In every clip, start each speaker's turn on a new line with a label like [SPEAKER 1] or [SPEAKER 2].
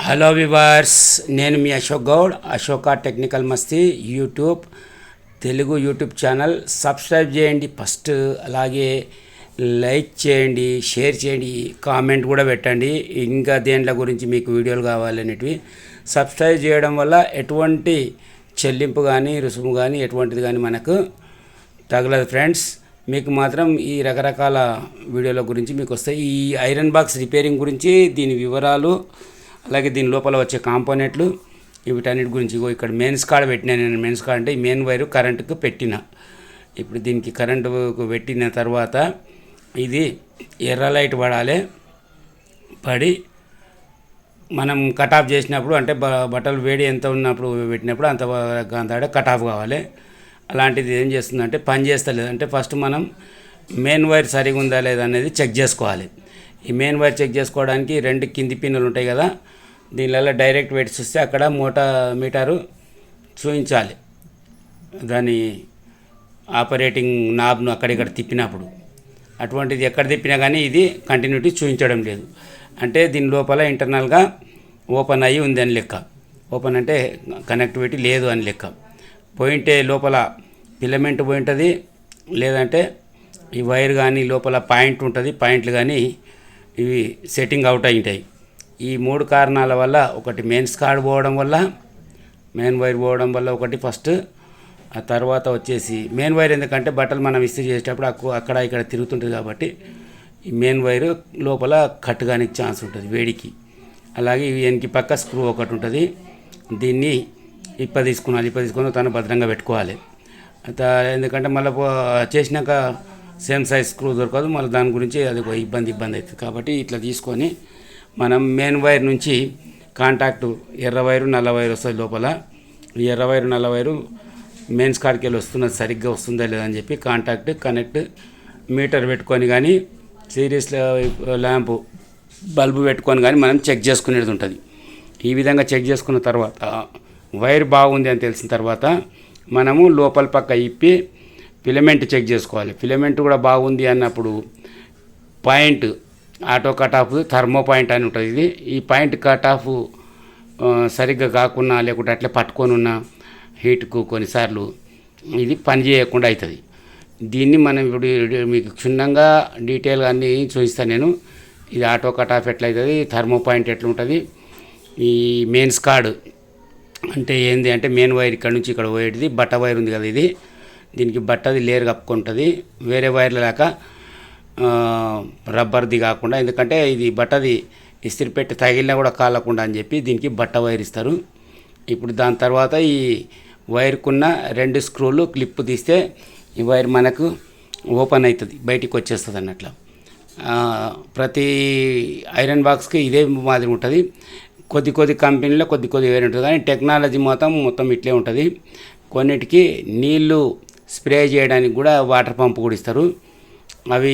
[SPEAKER 1] Hello viewers, నేను మీ Ashok Goud. Ashoka technical మస్తీ YouTube Telugu YouTube channel subscribe చేయండి first. అలాగే లైక్ చేయండి, షేర్ చేయండి, కామెంట్ కూడా పెట్టండి. ఇంకా దేంట్ల గురించి మీకు వీడియోలు కావాలనేటివి సబ్స్క్రైబ్ చేయడం వల్ల ఎటువంటి చెల్లింపు కానీ రుసుము కానీ ఎటువంటిది కానీ మనకు తగలదు ఫ్రెండ్స్. మీకు మాత్రం ఈ రకరకాల వీడియోల గురించి మీకు వస్తాయి. ఈ ఐరన్ బాక్స్ రిపేరింగ్ గురించి, దీని వివరాలు, అలాగే దీని లోపల వచ్చే కాంపోనెంట్లు, వీటన్నిటి గురించి. ఇక్కడ మెయిన్స్ కార్డ్ పెట్టినా నేను. మెయిన్స్ కార్డ్ అంటే ఈ మెయిన్ వైరు కరెంటుకు పెట్టిన. ఇప్పుడు దీనికి కరెంటుకు పెట్టిన తర్వాత ఇది ఎర్ర లైట్ పడాలి. పడి మనం కట్ ఆఫ్ చేసినప్పుడు అంటే బట్టలు వేడి ఎంత ఉన్నప్పుడు పెట్టినప్పుడు అంత కట్ ఆఫ్ కావాలి. అలాంటిది ఏం చేస్తుందంటే పని చేస్తలేదు అంటే ఫస్ట్ మనం మెయిన్ వైర్ సరిగా ఉందా లేదా అనేది చెక్ చేసుకోవాలి. ఈ మెయిన్ వైర్ చెక్ చేసుకోవడానికి రెండు కింది పిన్నులు ఉంటాయి కదా, దీనివల్ల డైరెక్ట్ వెయిట్ చూస్తే అక్కడ మీటరు చూపించాలి. దాని ఆపరేటింగ్ నాబ్ను అక్కడిక్కడ తిప్పినప్పుడు అటువంటిది ఎక్కడ తిప్పినా కానీ ఇది కంటిన్యూటీ చూపించడం లేదు. అంటే దీని లోపల ఇంటర్నల్గా ఓపెన్ అయ్యి ఉంది అని లెక్క. ఓపెన్ అంటే కనెక్టివిటీ లేదు అని లెక్క. పోయింటే లోపల ఫిలమెంట్ పోయింటుంది, లేదంటే ఈ వైర్ కానీ లోపల పాయింట్ ఉంటుంది, పాయింట్లు కానీ ఇవి సెట్టింగ్ అవుట్ అయి ఉంటాయి. ఈ మూడు కారణాల వల్ల, ఒకటి మెయిన్స్ కార్డ్ పోవడం వల్ల, మెయిన్ వైర్ పోవడం వల్ల ఒకటి ఫస్ట్. ఆ తర్వాత వచ్చేసి మెయిన్ వైర్ ఎందుకంటే బట్టలు మనం ఇస్త్రీ చేసేటప్పుడు అక్కడ ఇక్కడ తిరుగుతుంటుంది కాబట్టి ఈ మెయిన్ వైరు లోపల కట్ కానీ ఛాన్స్ ఉంటుంది వేడికి. అలాగే వెనక్కి పక్క స్క్రూ ఒకటి ఉంటుంది, దీన్ని ఇప్ప తీసుకుని తను భద్రంగా పెట్టుకోవాలి. ఎందుకంటే మళ్ళీ చేసినాక సేమ్ సైజ్ స్క్రూ దొరకదు, మళ్ళీ దాని గురించి అది ఒక ఇబ్బంది అవుతుంది. కాబట్టి ఇట్లా తీసుకొని మనం మెయిన్ వైర్ నుంచి కాంటాక్ట్ ఎర్ర వైరు నల్ల వైరు వస్తుంది లోపల. ఈ ఎర్ర వైరు నల్ల వైరు మెయిన్స్ కాడికి వెళ్ళి వస్తున్నది, సరిగ్గా వస్తుందా లేదని చెప్పి కాంటాక్ట్ కనెక్ట్ మీటర్ పెట్టుకొని కానీ సిరీస్ ల్యాంపు బల్బు పెట్టుకొని కానీ మనం చెక్ చేసుకునేది ఉంటుంది. ఈ విధంగా చెక్ చేసుకున్న తర్వాత వైర్ బాగుంది అని తెలిసిన తర్వాత మనము లోపల పక్క ఇప్పి ఫిలమెంట్ చెక్ చేసుకోవాలి. ఫిలమెంట్ కూడా బాగుంది అన్నప్పుడు point auto cut of thermo point అని ఉంటుంది. ఈ పాయింట్ కట్ ఆఫ్ సరిగ్గా కాకుండా లేకుంటే అట్లే పట్టుకొని ఉన్న హీట్కు కొన్నిసార్లు ఇది పని చేయకుండా అవుతుంది. దీన్ని మనం ఇప్పుడు మీకు క్షుణ్ణంగా డీటెయిల్గా అన్నీ చూపిస్తాను నేను. ఇది ఆటో కట్ ఆఫ్ ఎట్లయితుంది, థర్మో పాయింట్ ఎట్లుంటుంది, ఈ మెయిన్స్ కార్డ్ అంటే ఏంది అంటే మెయిన్ వైర్ ఇక్కడ నుంచి ఇక్కడ పోయేది బట్ట వైర్ ఉంది కదా, ఇది దీనికి బట్టది లేరు కప్పుకుంటుంది. వేరే వైర్లు లేక రబ్బర్ది కాకుండా, ఎందుకంటే ఇది బట్టది ఇస్త్రీ పెట్టి తగిలినా కూడా కాలకుండా అని చెప్పి దీనికి బట్ట వైర్ ఇస్తారు. ఇప్పుడు దాని తర్వాత ఈ వైర్కున్న రెండు స్క్రూలు క్లిప్ తీస్తే ఈ వైర్ మనకు ఓపెన్ అవుతుంది, బయటికి వచ్చేస్తుంది అన్నట్లు. ప్రతి ఐరన్ బాక్స్కి ఇదే మాదిరి ఉంటుంది. కొద్ది కంపెనీలో కొద్ది వేరే ఉంటుంది, కానీ టెక్నాలజీ మొత్తం ఇట్లే ఉంటుంది. కొన్నిటికి నీళ్లు స్ప్రే చేయడానికి కూడా వాటర్ పంపు కూడా ఇస్తారు. అవి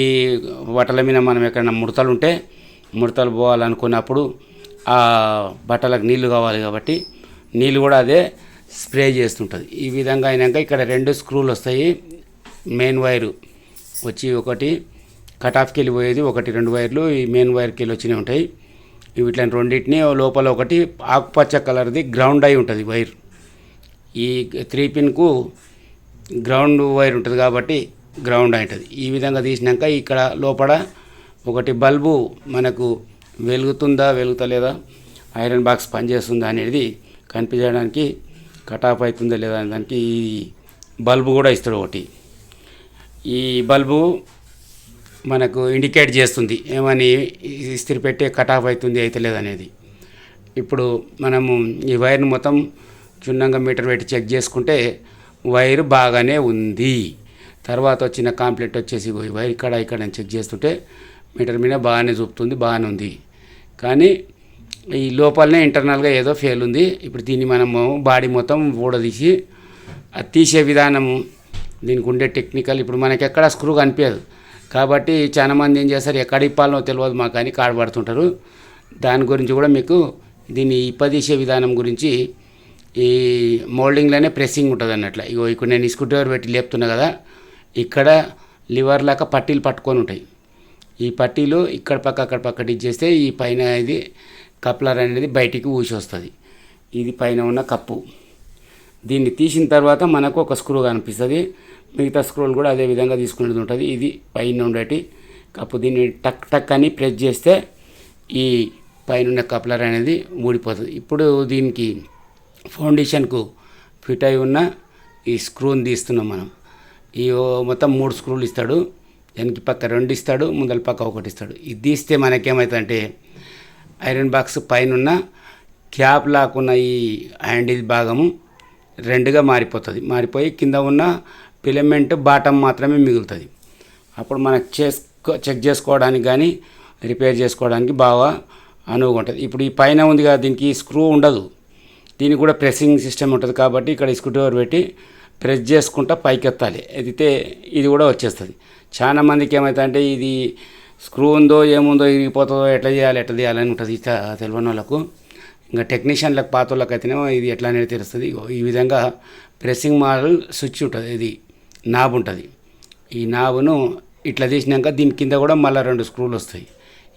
[SPEAKER 1] బట్టల మీద మనం ఎక్కడైనా ముడతలు ఉంటే ముడతలు పోవాలనుకున్నప్పుడు ఆ బట్టలకు నీళ్లు కావాలి కాబట్టి నీళ్ళు కూడా అదే స్ప్రే చేస్తుంటుంది. ఈ విధంగా అయినాక ఇక్కడ రెండు స్క్రూలు వస్తాయి. మెయిన్ వైరు వచ్చి ఒకటి కట్ ఆఫ్కి వెళ్ళిపోయేది, ఒకటి రెండు వైర్లు ఈ మెయిన్ వైర్కి వెళ్ళి వచ్చినవి ఉంటాయి. వీటిని రెండింటిని లోపల ఒకటి ఆకుపచ్చ కలర్ది గ్రౌండ్ అయి ఉంటుంది వైర్. ఈ 3 పిన్కు గ్రౌండ్ వైర్ ఉంటుంది కాబట్టి గ్రౌండ్ అయి ఉంటుంది. ఈ విధంగా తీసినాక ఇక్కడ లోపల ఒకటి బల్బు మనకు వెలుగుతలేదా, ఐరన్ బాక్స్ పనిచేస్తుందా అనేది కనిపించడానికి, కట్ ఆఫ్ అవుతుందా లేదా అనే దానికి ఈ బల్బు కూడా ఇస్తాడు ఒకటి. ఈ బల్బు మనకు ఇండికేట్ చేస్తుంది ఏమని, ఇస్త్రీ పెట్టే కట్ ఆఫ్ అవుతుంది అయితే లేదనేది. ఇప్పుడు మనము ఈ వైర్ను మొత్తం క్షుణ్ణంగా మీటర్ పెట్టి చెక్ చేసుకుంటే వైరు బాగానే ఉంది. తర్వాత వచ్చిన కాంప్లెంట్ వచ్చేసి వైర్ ఇక్కడ చెక్ చేస్తుంటే మీటర్ మీద బాగానే చూపుతుంది, బాగానే ఉంది. కానీ ఈ లోపలనే ఇంటర్నల్గా ఏదో ఫెయిల్ ఉంది. ఇప్పుడు దీన్ని మనము బాడీ మొత్తం ఊడదీసి అది తీసే విధానము, దీనికి ఉండే టెక్నికల్ ఇప్పుడు మనకి ఎక్కడ స్క్రూ కనిపించదు కాబట్టి చాలామంది ఏం చేస్తారు, ఎక్కడ ఇప్పాలనో తెలియదు మాకు అని కాడబడుతుంటారు. దాని గురించి కూడా మీకు దీన్ని ఇప్పదీసే విధానం గురించి ఈ మోల్డింగ్లోనే ప్రెస్సింగ్ ఉంటుంది అన్నట్లు. ఇక్కడ నేను స్క్రూ డ్రైవర్ పెట్టి లేపుతున్నా కదా, ఇక్కడ లివర్ లాగా పట్టీలు పట్టుకొని ఉంటాయి. ఈ పట్టీలు ఇక్కడ పక్క అక్కడ పక్క ఇచ్చేస్తే ఈ పైన ఇది కప్లర్ అనేది బయటికి ఊసి వస్తుంది. ఇది పైన ఉన్న కప్పు. దీన్ని తీసిన తర్వాత మనకు ఒక స్క్రూ కనిపిస్తుంది. మిగతా స్క్రూలు కూడా అదే విధంగా తీసుకునేది ఉంటుంది. ఇది పైన ఉండేటి కప్పు. దీన్ని టక్ టక్ అని ప్రెస్ చేస్తే ఈ పైన కప్లర్ అనేది ఊడిపోతుంది. ఇప్పుడు దీనికి ఫౌండేషన్కు ఫిట్ అయి ఉన్న ఈ స్క్రూని తీస్తున్నాం మనం. ఈ మొత్తం 3 స్క్రూలు ఇస్తాడు. వెనక పక్క 2 ఇస్తాడు, ముందల పక్క 1 ఇస్తాడు. ఇది తీస్తే మనకేమవుతుందంటే ఐరన్ బాక్స్ పైన ఉన్న క్యాప్ లాక్కున్న ఈ హ్యాండిల్ భాగము 2గా మారిపోయి కింద ఉన్న ఫిలమెంట్ బాటమ్ మాత్రమే మిగులుతుంది. అప్పుడు మనకు చెక్ చేసుకోవడానికి కానీ రిపేర్ చేసుకోవడానికి బాగా అనువుగా ఉంటుంది. ఇప్పుడు ఈ పైన ఉంది కదా, దీనికి స్క్రూ ఉండదు. దీనికి కూడా ప్రెస్సింగ్ సిస్టమ్ ఉంటుంది కాబట్టి ఇక్కడ స్క్రూ డ్రైవర్ పెట్టి ప్రెస్ చేసుకుంటా పైకెత్తాలి. ఎత్తితే ఇది కూడా వచ్చేస్తుంది. చాలా మందికి ఏమవుతుందంటే ఇది స్క్రూ ఉందో ఏముందో ఇరిగిపోతుందో ఎట్లా చేయాలని ఉంటుంది తెలియని వాళ్ళకు. ఇంకా టెక్నీషియన్లకు పాత వాళ్ళకి అయితేనేమో ఇది ఎట్లా అనేది తెలుస్తుంది. ఈ విధంగా ప్రెస్సింగ్ మోడల్ స్విచ్ ఉంటుంది. ఇది నాబ్ ఉంటుంది. ఈ నాబును ఇట్లా తీసినాక దీని కింద కూడా మళ్ళీ 2 స్క్రూలు వస్తాయి.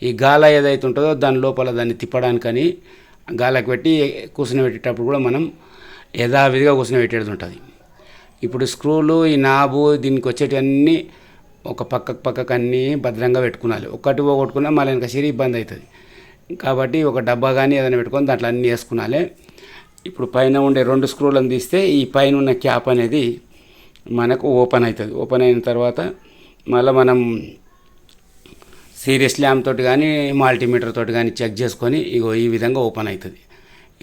[SPEAKER 1] ఈ గాల ఏదైతే ఉంటుందో దాని లోపల దాన్ని తిప్పడానికని గాలకు పెట్టి కూర్చుని పెట్టేటప్పుడు కూడా మనం యథావిధిగా కూర్చుని పెట్టేది ఉంటుంది. ఇప్పుడు స్క్రూలు ఈ నాబు దీనికి వచ్చేటివన్నీ ఒక పక్కకు అన్నీ భద్రంగా పెట్టుకోవాలి. ఒకటి పోగొట్టుకున్నా మళ్ళీ ఇంకా సరి ఇబ్బంది అవుతుంది. కాబట్టి ఒక డబ్బా కానీ ఏదైనా పెట్టుకొని దాంట్లో అన్నీ వేసుకోవాలి. ఇప్పుడు పైన ఉండే 2 స్క్రూలను తీస్తే ఈ పైన ఉన్న క్యాప్ అనేది మనకు ఓపెన్ అవుతుంది. ఓపెన్ అయిన తర్వాత మళ్ళీ మనం సీరియస్ ల్యాంప్ తోటి కానీ మల్టీమీటర్ తోటి కానీ చెక్ చేసుకొని ఈ విధంగా ఓపెన్ అవుతుంది.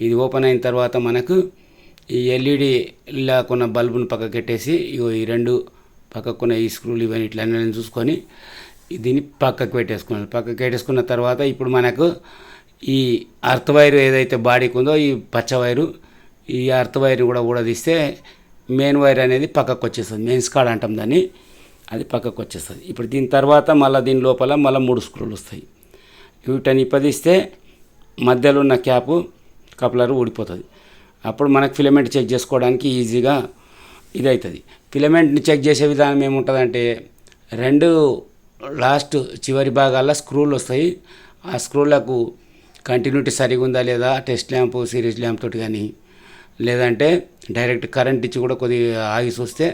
[SPEAKER 1] ఇది ఓపెన్ అయిన తర్వాత మనకు ఈ ఎల్ఈడి లాక్కున్న బల్బును పక్కకు పెట్టేసి ఈ 2 పక్కకున్న ఈ స్క్రూలు ఇవన్నీ ఇట్లా అన్నీ చూసుకొని దీన్ని పక్కకు పెట్టేసుకున్న తర్వాత ఇప్పుడు మనకు ఈ అర్త్ వైర్ ఏదైతే బాడీకి ఉందో ఈ పచ్చ వైరు, ఈ అర్త్ వైర్ని కూడా తీస్తే మెయిన్ వైర్ అనేది పక్కకు వచ్చేస్తుంది. మెయిన్స్ కార్డ్ అంటాం దాన్ని, అది పక్కకు వచ్చేస్తుంది. ఇప్పుడు దీని తర్వాత మళ్ళీ దీని లోపల మళ్ళీ 3 స్క్రూలు వస్తాయి. వీటిని ఇప్పదిస్తే మధ్యలో ఉన్న క్యాపు కప్లర్ ఊడిపోతుంది. అప్పుడు మనకు ఫిలమెంట్ చెక్ చేసుకోవడానికి ఈజీగా ఇది అవుతుంది. ఫిలమెంట్ని చెక్ చేసే విధానం ఏముంటుందంటే 2 లాస్ట్ చివరి భాగాల్లో స్క్రూలు వస్తాయి. ఆ స్క్రూలకు కంటిన్యూటీ సరిగా ఉందా లేదా టెస్ట్ ల్యాంప్ సిరీస్ ల్యాంప్ తోటి కానీ లేదంటే డైరెక్ట్ కరెంట్ ఇచ్చి కూడా కొద్దిగా ఆగి చూస్తే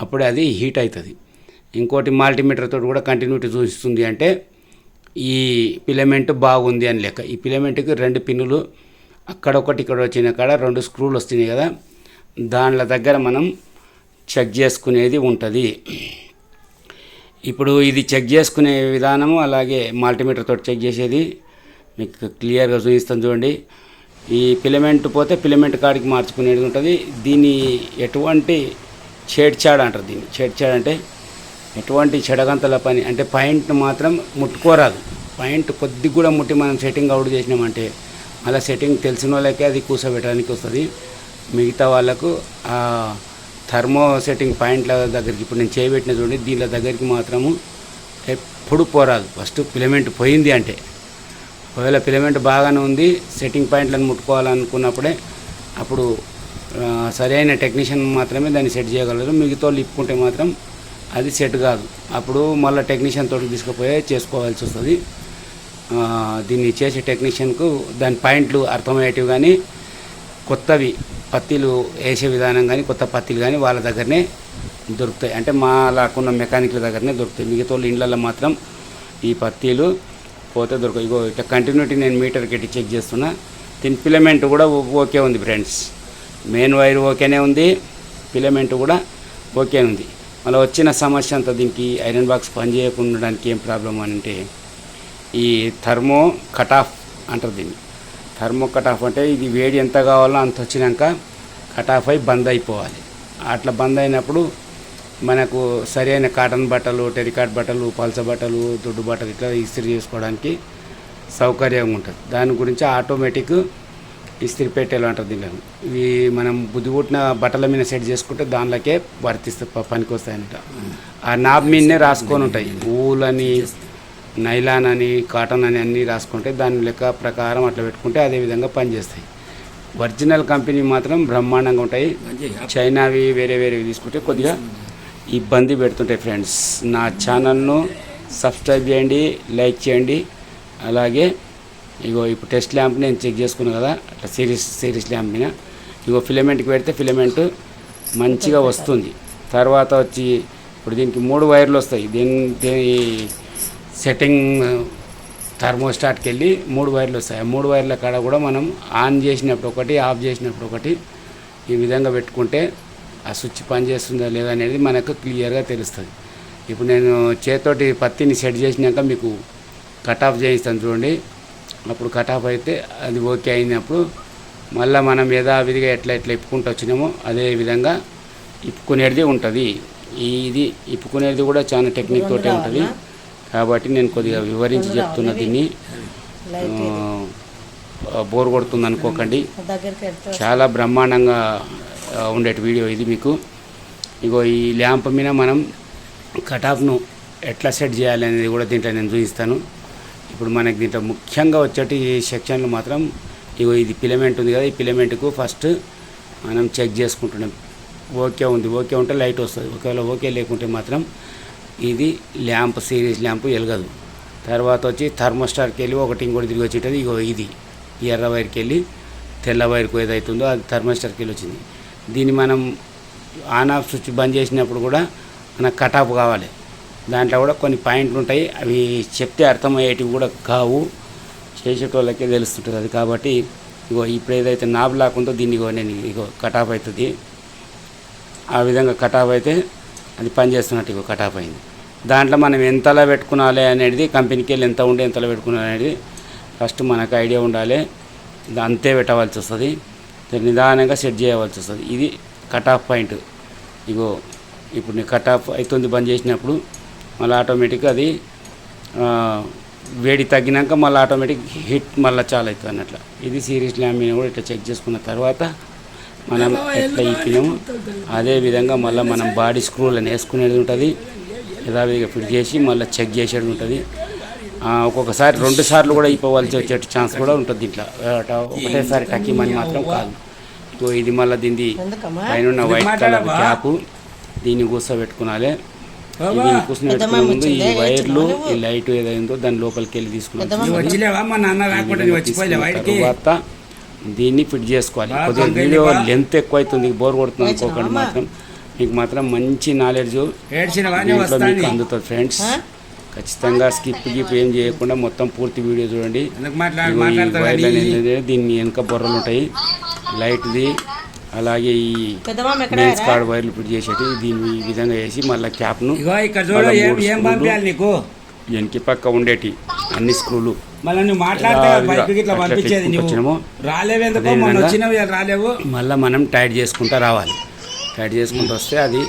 [SPEAKER 1] అప్పుడే అది హీట్ అవుతుంది. ఇంకోటి మల్టీమీటర్ తోటి కూడా కంటిన్యూటీ చూపిస్తుంది అంటే ఈ ఫిలమెంట్ బాగుంది అని లెక్క. ఈ ఫిలమెంట్కి 2 పిన్నులు అక్కడ ఒకటి ఇక్కడ వచ్చిన కాడ 2 స్క్రూలు వస్తున్నాయి కదా, దానిల దగ్గర మనం చెక్ చేసుకునేది ఉంటుంది. ఇప్పుడు ఇది చెక్ చేసుకునే విధానము అలాగే మల్టీమీటర్ తోటి చెక్ చేసేది మీకు క్లియర్గా చూపిస్తాను చూడండి. ఈ ఫిలమెంట్ పోతే ఫిలమెంట్ కాడికి మార్చుకునేది ఉంటుంది. దీన్ని ఎటువంటి చేడ్చాడు అంటారు. దీన్ని చేడ్చాడు అంటే ఎటువంటి చెడగంతల పని అంటే పాయింట్ మాత్రం ముట్టుకోరాదు. పాయింట్ కొద్దిగా కూడా ముట్టి మనం సెట్టింగ్ అవుట్ చేసినామంటే అలా సెట్టింగ్ తెలిసిన వాళ్ళకే అది కూర్చోబెట్టడానికి వస్తుంది. మిగతా వాళ్ళకు ఆ థర్మో సెట్టింగ్ పాయింట్ల దగ్గరికి ఇప్పుడు నేను చేయబెట్టిన చూడండి, దీనిల దగ్గరికి మాత్రము ఎప్పుడు పోరాదు. ఫస్ట్ ఫిలమెంట్ పోయింది అంటే, ఒకవేళ ఫిలమెంట్ బాగానే ఉంది సెట్టింగ్ పాయింట్లను ముట్టుకోవాలనుకున్నప్పుడే అప్పుడు సరైన టెక్నీషియన్ మాత్రమే దాన్ని సెట్ చేయగలరు. మిగతా వాళ్ళు ఇప్పుకుంటే మాత్రం అది సెట్ కాదు. అప్పుడు మళ్ళీ టెక్నీషియన్ తోటి తీసుకుపోయే చేసుకోవాల్సి వస్తుంది. దీన్ని చేసే టెక్నీషియన్కు దాని పాయింట్లు అర్థమయ్యేటివి కానీ కొత్తవి పత్తిలు వేసే విధానం కానీ కొత్త పత్తిలు కానీ వాళ్ళ దగ్గరనే దొరుకుతాయి. అంటే మా లాక్కున్న మెకానిక్ల దగ్గరనే దొరుకుతాయి. మిగతా వాళ్ళు ఇండ్లలో మాత్రం ఈ పత్తిలు పోతే దొరకవు. ఇగో ఇట్లా కంటిన్యూటీ నేను మీటర్ పెట్టి చెక్ చేస్తున్నా. దీని ఫిలమెంట్ కూడా ఓకే ఉంది ఫ్రెండ్స్. మెయిన్ వైర్ ఓకేనే ఉంది, ఫిలమెంట్ కూడా ఓకే ఉంది. మళ్ళీ వచ్చిన సమస్య అంతా దీనికి ఐరన్ బాక్స్ పనిచేయకుండా ఉండడానికి ఏం ప్రాబ్లం అని అంటే ఈ థర్మో కట్ ఆఫ్ అంటారు. దీన్ని థర్మో కట్ ఆఫ్ అంటే ఇది వేడి ఎంత కావాలో అంత వచ్చినాక కట్ ఆఫ్ అయి బంద్ అయిపోవాలి. అట్లా బంద్ అయినప్పుడు మనకు సరైన కాటన్ బట్టలు, టెరికాట్ బట్టలు, పల్స బట్టలు, దొడ్డు బట్టలు ఇట్లా ఇస్త్రీ చేసుకోవడానికి సౌకర్యంగా ఉంటుంది. దాని గురించి ఆటోమేటిక్ ఇస్త్రీ పెట్టేలు అంటారు. దీనిలో ఇవి మనం బుద్ధి పుట్టిన బట్టల మీద సెట్ చేసుకుంటే దానిలోకే వర్తిస్తే పనికి వస్తాయన్నట. ఆ నాబ్ మీదనే రాసుకొని ఉంటాయి. ఊల్ అని, నైలాన్ అని, కాటన్ అని అన్నీ రాసుకుంటే దాని లెక్క ప్రకారం అట్లా పెట్టుకుంటే అదే విధంగా పనిచేస్తాయి. ఒరిజినల్ కంపెనీ మాత్రం బ్రహ్మాండంగా ఉంటాయి. చైనావి వేరేవి తీసుకుంటే కొద్దిగా ఇబ్బంది పెడుతుంటాయి. ఫ్రెండ్స్, నా ఛానల్ను సబ్స్క్రైబ్ చేయండి, లైక్ చేయండి, అలాగే ఇగో ఇప్పుడు టెస్ట్ ల్యాంప్ నేను చెక్ చేసుకున్నాను కదా, అట్లా సిరీస్ ల్యాంప్ మీద ఇగో ఫిలమెంట్కి పెడితే ఫిలమెంట్ మంచిగా వస్తుంది. తర్వాత వచ్చి ఇప్పుడు దీనికి 3 వైర్లు వస్తాయి. దీని సెట్టింగ్ థర్మోస్టాట్కి వెళ్ళి 3 వైర్లు వస్తాయి. ఆ 3 వైర్ల కాడ కూడా మనం ఆన్ చేసినప్పుడు ఒకటి, ఆఫ్ చేసినప్పుడు ఒకటి ఈ విధంగా పెట్టుకుంటే ఆ స్విచ్ పని చేస్తుందా లేదా అనేది మనకు క్లియర్గా తెలుస్తుంది. ఇప్పుడు నేను చేతితోటి పత్తిని సెట్ చేసినాక మీకు కట్ ఆఫ్ చేయిస్తాను చూడండి. అప్పుడు కట్ ఆఫ్ అయితే అది ఓకే అయినప్పుడు మళ్ళీ మనం యథావిధిగా ఎట్లా ఇప్పుకుంటూ వచ్చినామో అదే విధంగా ఇప్పుకునేది ఉంటుంది. ఇది ఇప్పుకునేది కూడా చాలా టెక్నిక్ తోటే ఉంటుంది. కాబట్టి నేను కొద్దిగా వివరించి చెప్తున్నా, దీన్ని బోర్ కొడుతుంది అనుకోకండి. చాలా బ్రహ్మాండంగా ఉండేటి వీడియో ఇది మీకు. ఇగో ఈ ల్యాంప్ మీద మనం కటాఫ్ను ఎట్లా సెట్ చేయాలి అనేది కూడా దీంట్లో నేను చూపిస్తాను. ఇప్పుడు మనకి దీంట్లో ముఖ్యంగా వచ్చేటి సెక్షన్లు మాత్రం ఇగో ఇది ఫిలమెంట్ ఉంది కదా, ఈ ఫిలమెంట్కు ఫస్ట్ మనం చెక్ చేసుకుంటున్నాం. ఓకే ఉంది, ఓకే ఉంటే లైట్ వస్తుంది. ఒకవేళ ఓకే లేకుంటే మాత్రం ఇది ల్యాంప్ సిరీస్ ల్యాంప్ వెలగదు. తర్వాత వచ్చి థర్మోస్టాట్కి వెళ్ళి ఒకటి ఇంకోటి తిరిగి వచ్చేటది. ఇగో ఇది ఎర్ర వైర్కి వెళ్ళి తెల్ల వైర్కు ఏదైతుందో అది థర్మోస్టాట్కి వెళ్ళి వచ్చింది. దీన్ని మనం ఆన్ ఆఫ్ స్విచ్ బంద్ చేసినప్పుడు కూడా మనకు కట్ ఆఫ్ కావాలి. దాంట్లో కూడా కొన్ని పాయింట్లు ఉంటాయి, అవి చెప్తే అర్థమయ్యేటివి కూడా కావు, చేసేటోళ్ళకే తెలుస్తుంటుంది అది. కాబట్టి ఇగో ఇప్పుడు ఏదైతే నాబ్ లాక్ ఉందో దీన్ని ఇగో కట్ ఆఫ్ అవుతుంది. ఆ విధంగా కట్ ఆఫ్ అయితే అది పనిచేస్తున్నట్టు ఇగో కట్ ఆఫ్ అయింది. దాంట్లో మనం ఎంతలా పెట్టుకునాలి అనేది, కంపెనీకి వెళ్ళి ఎంత ఉండి ఎంతలా పెట్టుకునాలి అనేది ఫస్ట్ మనకు ఐడియా ఉండాలి. అంతే పెట్టవలసి వస్తుంది, నిదానంగా సెట్ చేయవలసి వస్తుంది. ఇది కట్ ఆఫ్ పాయింట్. ఇగో ఇప్పుడు నీ కట్ ఆఫ్ అవుతుంది బంద్ చేసినప్పుడు మళ్ళీ ఆటోమేటిక్గా అది వేడి తగ్గినాక మళ్ళీ ఆటోమేటిక్ హీట్ మళ్ళీ చాలా అవుతుంది అన్నట్లు. ఇది సిరీస్ ల్యాంప్ మీద కూడా ఇట్లా చెక్ చేసుకున్న తర్వాత మనం ఎట్లా ఇప్పినాము అదే విధంగా మళ్ళీ మనం బాడీ స్క్రూలను వేసుకునేది ఉంటుంది. యథావిధిగా ఫిట్ చేసి మళ్ళీ చెక్ చేసేది ఉంటుంది. ఒక్కొక్కసారి 2 సార్లు కూడా ఇప్పవలసి వచ్చే ఛాన్స్ కూడా ఉంటుంది దీంట్లో. ఒకటేసారి టక్కిమని మాత్రం కాదు. ఇది మళ్ళీ దీన్ని పైన వైట్ కలర్ క్యాప్ దీన్ని కూర్చోబెట్టుకునాలి. దీన్ని కూర్చోబెట్టుకునే ముందు ఈ వైర్లు ఈ లైట్ ఏదైందో దాని లోపలికి వెళ్ళి తీసుకున్నాం. తర్వాత దీన్ని ఫిట్ చేసుకోవాలి. కొద్దిగా వీడియో లెంత్ ఎక్కువ అవుతుంది, బోర్ కొడుతుంది అనుకోకండి. మాత్రం మీకు మాత్రం మంచి నాలెడ్జ్ దీంట్లో మీకు అందుతుంది ఫ్రెండ్స్. ఖచ్చితంగా స్కిప్ ఏం చేయకుండా మొత్తం పూర్తి వీడియో చూడండి. వైర్లు అనేది దీన్ని వెనక బొర్రలు ఉంటాయి లైట్ది, అలాగే ఈ మెయిన్స్ కార్డ్ వైర్లు ఫిట్ చేసేటి దీన్ని ఈ విధంగా వేసి మళ్ళీ క్యాప్ను వెనక్కి పక్క ఉండేటి అన్ని స్క్రూలు మళ్ళీ మనం టైట్ చేసుకుంటూ రావాలి. టైట్ చేసుకుంటూ వస్తే అది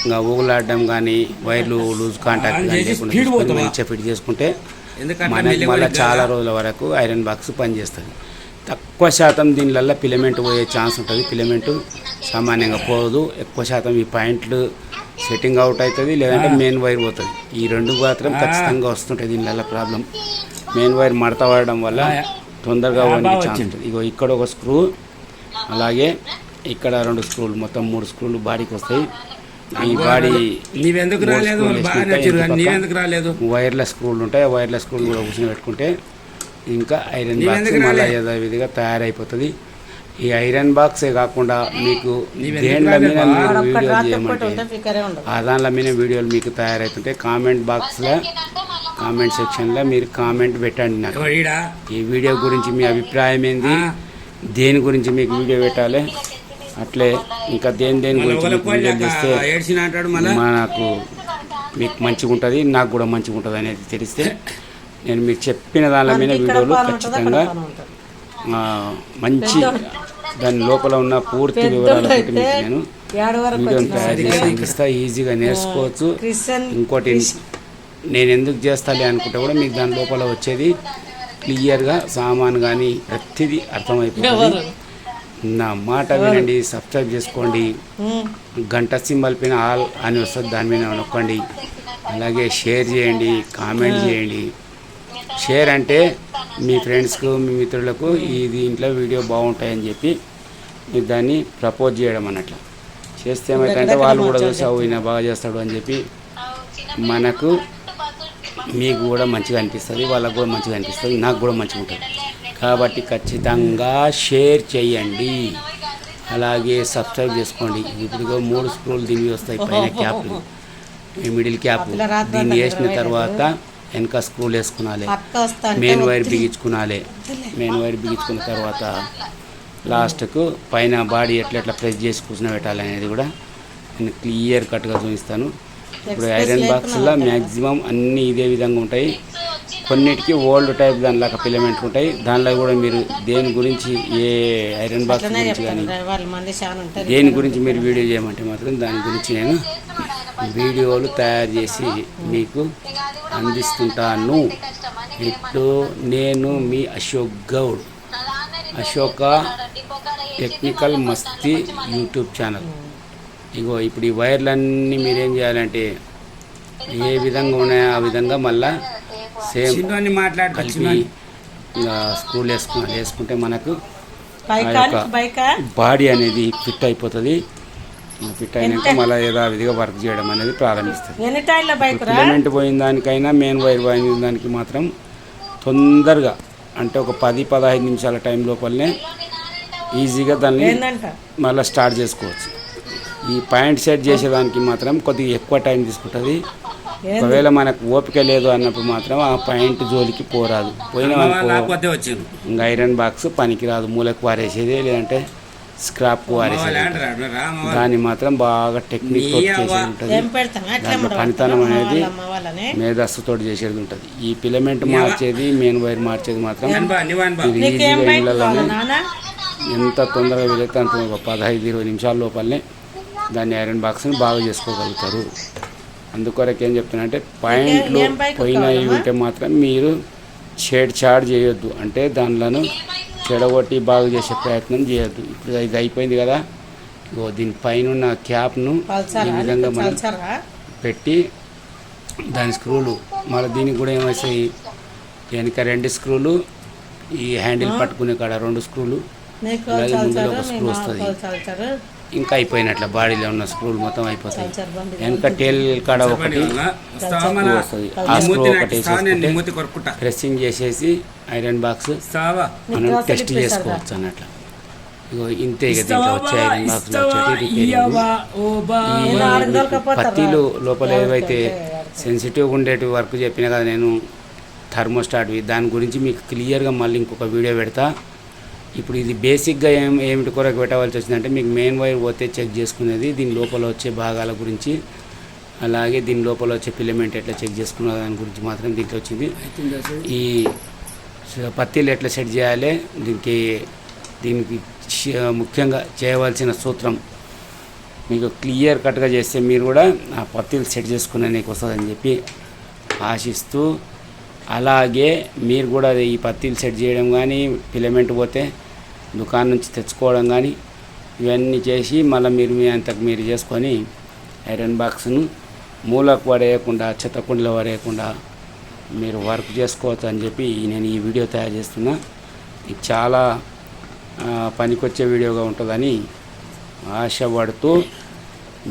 [SPEAKER 1] ఇంకా ఊగులాడడం కానీ వైర్లు లూజ్ కాంటాక్ట్ కానీ మంచిగా ఫిట్ చేసుకుంటే మనకి మళ్ళీ చాలా రోజుల వరకు ఐరన్ బాక్స్ పనిచేస్తుంది. తక్కువ శాతం దీనివల్ల ఫిలమెంట్ పోయే ఛాన్స్ ఉంటుంది. ఫిలమెంట్ సామాన్యంగా పోదు. ఎక్కువ శాతం ఈ పాయింట్లు సెట్టింగ్ అవుట్ అవుతుంది, లేదంటే మెయిన్ వైర్ పోతుంది. ఈ 2 మాత్రం ఖచ్చితంగా వస్తుంటాయి. దీనివల్ల ప్రాబ్లం మెయిన్ వైర్ మడత పడడం వల్ల తొందరగా పోయే ఛాన్స్ ఉంటుంది. ఇగో ఇక్కడ ఒక స్క్రూ, అలాగే ఇక్కడ 2 స్క్రూలు, మొత్తం 3 స్క్రూలు బాడీకి వస్తాయి. ఈ బాడీ వైర్లెస్ స్క్రూలు ఉంటాయి. ఆ వైర్లెస్ స్క్రూలు కూడా కూర్చొని పెట్టుకుంటే ఇంకా ఐరన్ బాక్స్ మళ్ళీ యథావిధిగా తయారైపోతుంది. ఈ ఐరన్ బాక్సే కాకుండా మీకు దేంట్ల మీద మీరు వీడియో చేయమంటే ఆ దాంట్లో మీద వీడియోలు మీకు తయారవుతుంటే కామెంట్ బాక్స్లో కామెంట్ సెక్షన్లో మీరు కామెంట్ పెట్టండి. నాకు ఈ వీడియో గురించి మీ అభిప్రాయం ఏంది, దేని గురించి మీకు వీడియో పెట్టాలి, అట్లే ఇంకా దేని గురించి వీడియో చేస్తే నాకు మీకు మంచిగా ఉంటుంది, నాకు కూడా మంచిగా ఉంటుంది అనేది తెలిస్తే నేను మీకు చెప్పిన దాని మీద వీడియోలు ఖచ్చితంగా మంచి దాని లోపల ఉన్న పూర్తి వివరాలు నేను వీడియోని తయారు చేసి అందిస్తా. ఈజీగా నేర్చుకోవచ్చు. ఇంకోటి నేను ఎందుకు చేస్తాలే అనుకుంటే కూడా మీకు దాని లోపల వచ్చేది క్లియర్గా సామాన్ కానీ ప్రతిదీ అర్థమైపోతుంది. నా మాట వినండి, సబ్స్క్రైబ్ చేసుకోండి, గంట సింబల్ పైన ఆల్ అని వస్తుంది, దాని మీద నొక్కండి. అలాగే షేర్ చేయండి, కామెంట్ చేయండి. షేర్ అంటే మీ ఫ్రెండ్స్కు మీ మిత్రులకు ఈ దీంట్లో వీడియో బాగుంటాయని చెప్పి మీరు దాన్ని ప్రపోజ్ చేయడం అన్నట్లు చేస్తే ఏమైతే వాళ్ళు కూడా చూసి ఈయన బాగా చేస్తాడు అని చెప్పి మనకు మీకు కూడా మంచిగా అనిపిస్తుంది, వాళ్ళకు కూడా మంచిగా అనిపిస్తుంది, నాకు కూడా మంచిగా ఉంటుంది. కాబట్టి ఖచ్చితంగా షేర్ చేయండి, అలాగే సబ్స్క్రైబ్ చేసుకోండి. ఇప్పుడు 3 స్క్రూలు దీనివి వస్తాయి, పైన క్యాప్, మిడిల్ క్యాప్. దీన్ని వేసిన తర్వాత వెనక స్క్రూలు వేసుకునాలి, మెయిన్ వైర్ బిగించుకునాలి. మెయిన్ వైర్ బిగించుకున్న తర్వాత లాస్ట్కు పైన బాడీ ఎట్లా ప్రెస్ చేసి కూర్చుని పెట్టాలి అనేది కూడా నేను క్లియర్ కట్గా చూపిస్తాను. ఇప్పుడు ఐరన్ బాక్స్లో మ్యాక్సిమం అన్నీ ఇదే విధంగా ఉంటాయి. కొన్నిటికి ఓల్డ్ టైప్ దానిలాగా ఫిలమెంట్ ఉంటాయి. దానిలో కూడా మీరు దేని గురించి, ఏ ఐరన్ బాక్స్ గురించి కానీ దేని గురించి మీరు వీడియో చేయమంటే మాత్రం దాని గురించి నేను వీడియోలు తయారు చేసి మీకు అందిస్తుంటాను. ఇప్పుడు నేను మీ అశోక్ గౌడ్, అశోక టెక్నికల్ మస్తీ యూట్యూబ్ ఛానల్. ఇగో ఇప్పుడు ఈ వైర్లన్నీ మీరేం చేయాలంటే ఏ విధంగా ఉన్నాయో ఆ విధంగా మళ్ళా సేమ్ కలిపి స్క్రూలు వేసుకుంటే మనకు ఆ యొక్క బాడీ అనేది ఫిట్ అయిపోతుంది. ఫిట్ అయినాక మళ్ళీ యథావిధిగా వర్క్ చేయడం అనేది ప్రారంభిస్తుంది. ఫిలమెంట్ పోయిన దానికైనా మెయిన్ వైర్ పోయిన దానికి మాత్రం తొందరగా, అంటే ఒక 10-15 నిమిషాల టైం లోపలనే ఈజీగా దాన్ని మళ్ళీ స్టార్ట్ చేసుకోవచ్చు. ఈ పాయింట్ సెట్ చేసేదానికి మాత్రం కొద్దిగా ఎక్కువ టైం తీసుకుంటుంది. ఒకవేళ మనకు ఓపిక లేదు అన్నప్పుడు మాత్రం ఆ పాయింట్ జోలికి పోరాదు. ఇంకా ఐరన్ బాక్స్ పనికిరాదు, మూలకు వారేసేది, లేదంటే స్క్రాప్ వారేసేది. దాన్ని మాత్రం బాగా టెక్నిక్ తోటి చేసేది ఉంటుంది. దాంట్లో పనితనం అనేది మేధస్సుతో చేసేది ఉంటుంది. ఈ ఫిలమెంట్ మార్చేది, మెయిన్ వైర్ మార్చేది మాత్రం ఈజీగా ఇళ్ళలోనే ఎంత తొందరగా వీలైతే అంత 15-20 నిమిషాల లోపలనే దాన్ని ఐరన్ బాక్స్ని బాగా చేసుకోగలుగుతారు. అందుకొరకు ఏం చెప్తున్నా, పాయింట్లు పోయినవి ఉంటే మాత్రం మీరు చాడ్ చేయొద్దు, అంటే దానిలను చెడగొట్టి బాగు చేసే ప్రయత్నం చేయొద్దు. ఇప్పుడు ఇది అయిపోయింది కదా, దీనిపైన ఉన్న క్యాప్ను ఈ విధంగా మనం పెట్టి దాని స్క్రూలు మళ్ళీ దీనికి కూడా ఏమవుతాయి, వెనక 2 స్క్రూలు, ఈ హ్యాండిల్ పట్టుకునే కాడ 2 స్క్రూలు, అలాగే ముందులో ఒక స్క్రూ వస్తుంది. ఇంకా అయిపోయినట్ల బాడీలో ఉన్న స్క్రూలు మొత్తం అయిపోతాయి. వెనక టేల్ కాడ ఒకటి స్క్రూ వస్తుంది, ఆ స్క్రూ ఒకటి వేసేసుకుంటే ప్రెస్సింగ్ చేసేసి ఐరన్ బాక్స్ మనం టెస్ట్ చేసుకోవచ్చు అన్నట్లు. ఇగో ఇంతే ఇక దీంట్లో వచ్చే ఐరన్ బాక్స్లో వచ్చేటి పత్తిలు లోపల ఏవైతే సెన్సిటివ్గా ఉండేటి వర్క్ చెప్పినా కదా నేను, థర్మోస్టాట్వి, దాని గురించి మీకు క్లియర్గా మళ్ళీ ఇంకొక వీడియో పెడతా. ఇప్పుడు ఇది బేసిక్గా ఏమిటి కొరకు పెట్టవలసి వచ్చిందంటే, మీకు మెయిన్ వైర్ పోతే చెక్ చేసుకునేది, దీని లోపల వచ్చే భాగాల గురించి, అలాగే దీని లోపల వచ్చే ఫిలమెంట్ ఎట్లా చెక్ చేసుకున్న దాని గురించి మాత్రం దీంట్లో వచ్చింది. ఈ పత్తిలు ఎట్లా సెట్ చేయాలి, దీనికి ముఖ్యంగా చేయవలసిన సూత్రం మీకు క్లియర్ కట్గా చేస్తే మీరు కూడా ఆ పత్తిలు సెట్ చేసుకునే నీకు వస్తుందని చెప్పి ఆశిస్తూ, అలాగే మీరు కూడా ఈ పత్తిలు సెట్ చేయడం కానీ, ఫిలమెంట్ పోతే దుకాణం నుంచి తెచ్చుకోవడం కానీ ఇవన్నీ చేసి మళ్ళీ మీరు మీ అంతకు మీరు చేసుకొని ఐరన్ బాక్స్ను మూలకు పడేయకుండా, చెత్తకుండలో పడేయకుండా మీరు వర్క్ చేసుకోవచ్చు అని చెప్పి నేను ఈ వీడియో తయారు చేస్తున్నా. ఇది చాలా పనికొచ్చే వీడియోగా ఉంటుందని ఆశపడుతూ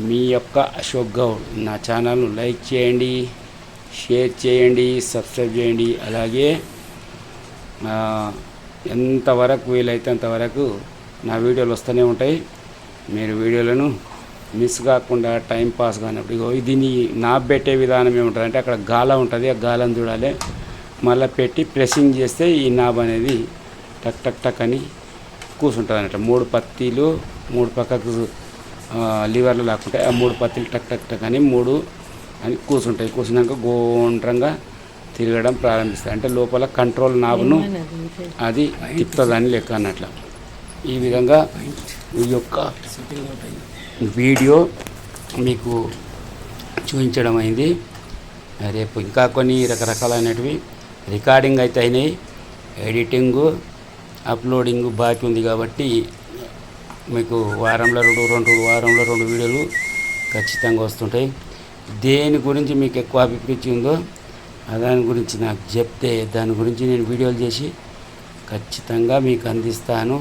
[SPEAKER 1] మీ యొక్క అశోక్ గౌడ్. నా ఛానల్ను లైక్ చేయండి, షేర్ చేయండి, సబ్స్క్రైబ్ చేయండి. అలాగే ఎంతవరకు వీలైతే అంతవరకు నా వీడియోలు వస్తూనే ఉంటాయి. మీరు వీడియోలను మిస్ కాకుండా టైం పాస్ కానప్పుడు దీన్ని నాబ్ పెట్టే విధానం ఏముంటుంది అంటే, అక్కడ గాల ఉంటుంది, ఆ గాలం చూడాలి, మళ్ళీ పెట్టి ప్రెస్సింగ్ చేస్తే ఈ నాబ్ అనేది టక్ టక్ టక్ అని కూర్చుంటుంది అన్నట్టు. 3 పత్తిలు 3 పక్కకు లివర్లు లాక్కుంటాయి, ఆ 3 పత్తిలు టక్ టక్ టక్ అని 3 అని కూర్చుంటాయి. కూర్చున్నాక గోండ్రంగా తిరగడం ప్రారంభిస్తాయి, అంటే లోపల కంట్రోల్ నాబ్ను అది తిప్పుతుందని లెక్క అన్నట్లు. ఈ విధంగా ఈ యొక్క వీడియో మీకు చూపించడం అయింది. రేపు ఇంకా కొన్ని రకరకాలైనవి రికార్డింగ్ అయితే అయినాయి, ఎడిటింగు, అప్లోడింగు బాకీ ఉంది. కాబట్టి మీకు వారంలో 2 వీడియోలు ఖచ్చితంగా వస్తుంటాయి. దేని గురించి మీకు ఎక్కువ అభిప్రాయం ఉందో దాని గురించి నాకు చెప్తే దాని గురించి నేను వీడియోలు చేసి ఖచ్చితంగా మీకు అందిస్తాను.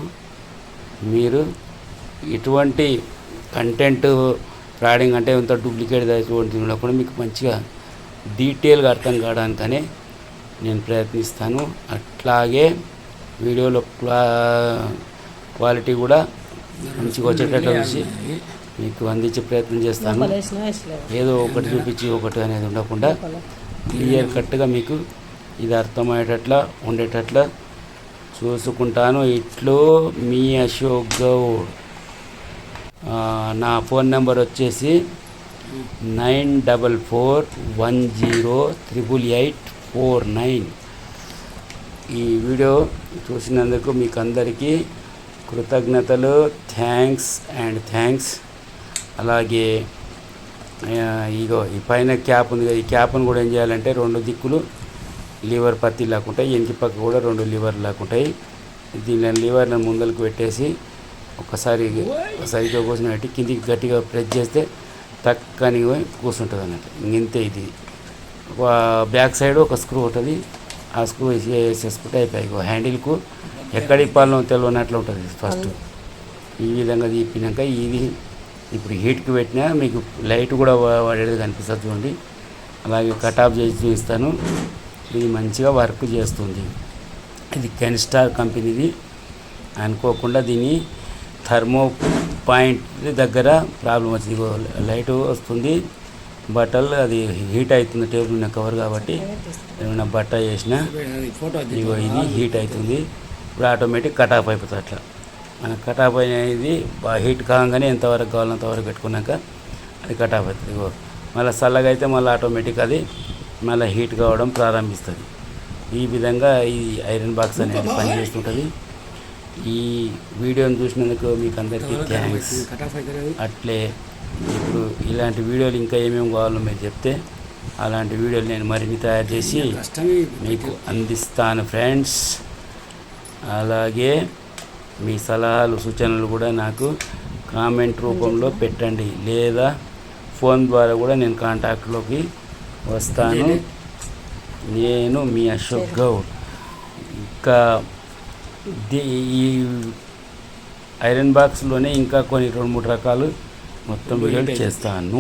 [SPEAKER 1] మీరు ఇటువంటి కంటెంట్ ఫ్రాడింగ్ అంటే ఇంత డూప్లికేట్ అటువంటి కూడా మీకు మంచిగా డీటెయిల్గా అర్థం కావడానికనే నేను ప్రయత్నిస్తాను. అట్లాగే వీడియోలో క్వాలిటీ కూడా మంచిగా వచ్చేటట్లు చూసి మీకు అందించే ప్రయత్నం చేస్తాను. ఏదో ఒకటి చూపించి ఒకటి అనేది ఉండకుండా క్లియర్ కట్గా మీకు ఇది అర్థమయ్యేటట్లా ఉండేటట్లా చూసుకుంటాను. ఇట్లో మీ అశోక్ గౌడ్. నా ఫోన్ నెంబర్ వచ్చేసి 9441088849. ఈ వీడియో చూసినందుకు మీకు అందరికీ కృతజ్ఞతలు. థ్యాంక్స్. అలాగే ఇగో ఈ పైన క్యాప్ ఉంది కదా, ఈ క్యాప్ను కూడా ఏం చేయాలంటే 2 దిక్కులు లివర్ పత్తి లేకుంటాయి, ఎనికి పక్క కూడా 2 లివర్లు లేకుంటాయి. దీని లివర్ని ముందరకు పెట్టేసి ఒకసారి సరిగ్గా కూర్చొని పెట్టి కిందికి గట్టిగా ప్రెస్ చేస్తే తక్కని కూర్చుంటుంది అన్నట్టు. ఇంతే. ఇది బ్యాక్ సైడ్ ఒక స్క్రూ ఉంటుంది, ఆ స్క్రూ వేసేసుకుంటే అయిపోయి హ్యాండిల్కు ఎక్కడ ఇప్పాలో తెలియనట్లు ఉంటుంది. ఫస్ట్ ఈ విధంగా తిప్పినాక ఇది ఇప్పుడు హీట్కి పెట్టినా మీకు లైట్ కూడా వాడేది కనిపిస్తుంది చూడండి. అలాగే కట్ ఆఫ్ చేసి చూపిస్తాను. ఇది మంచిగా వర్క్ చేస్తుంది. ఇది కెన్స్టార్ కంపెనీది. అనుకోకుండా దీన్ని థర్మో పాయింట్ దగ్గర ప్రాబ్లం వచ్చింది. లైట్ వస్తుంది, బట్టలు అది హీట్ అవుతుంది. టేబుల్ ఉన్న కవర్ కాబట్టి ఏమైనా బట్ట చేసినా ఇగో ఇది హీట్ అవుతుంది. ఇప్పుడు ఆటోమేటిక్ కట్ ఆఫ్ అయిపోతుంది. అట్లా మనకు కట్ ఆఫ్ అనేది హీట్ కాగానే ఎంతవరకు కావాలో అంతవరకు పెట్టుకున్నాక అది కట్ ఆఫ్ అవుతుంది. ఇగో మళ్ళీ చల్లగా అయితే మళ్ళీ ఆటోమేటిక్ అది మళ్ళీ హీట్ కావడం ప్రారంభిస్తుంది. ఈ విధంగా ఈ ఐరన్ బాక్స్ అనేది పనిచేస్తుంటుంది. ఈ వీడియోని చూసినందుకు మీకు అందరికీ థ్యాంక్స్. అట్లే ఇప్పుడు ఇలాంటి వీడియోలు ఇంకా ఏమేమి కావాలో మీరు చెప్తే అలాంటి వీడియోలు నేను మరిన్ని తయారు చేసి మీకు అందిస్తాను ఫ్రెండ్స్. అలాగే మీ సలహాలు సూచనలు కూడా నాకు కామెంట్ రూపంలో పెట్టండి, లేదా ఫోన్ ద్వారా కూడా నేను కాంటాక్ట్లోకి వస్తాను. నేను మీ అశోక్ గౌడ్. ఇంకా ఈ ఐరన్ బాక్స్లోనే ఇంకా కొన్ని 2-3 రకాలు మొత్తం వీడియోలు చేస్తాను.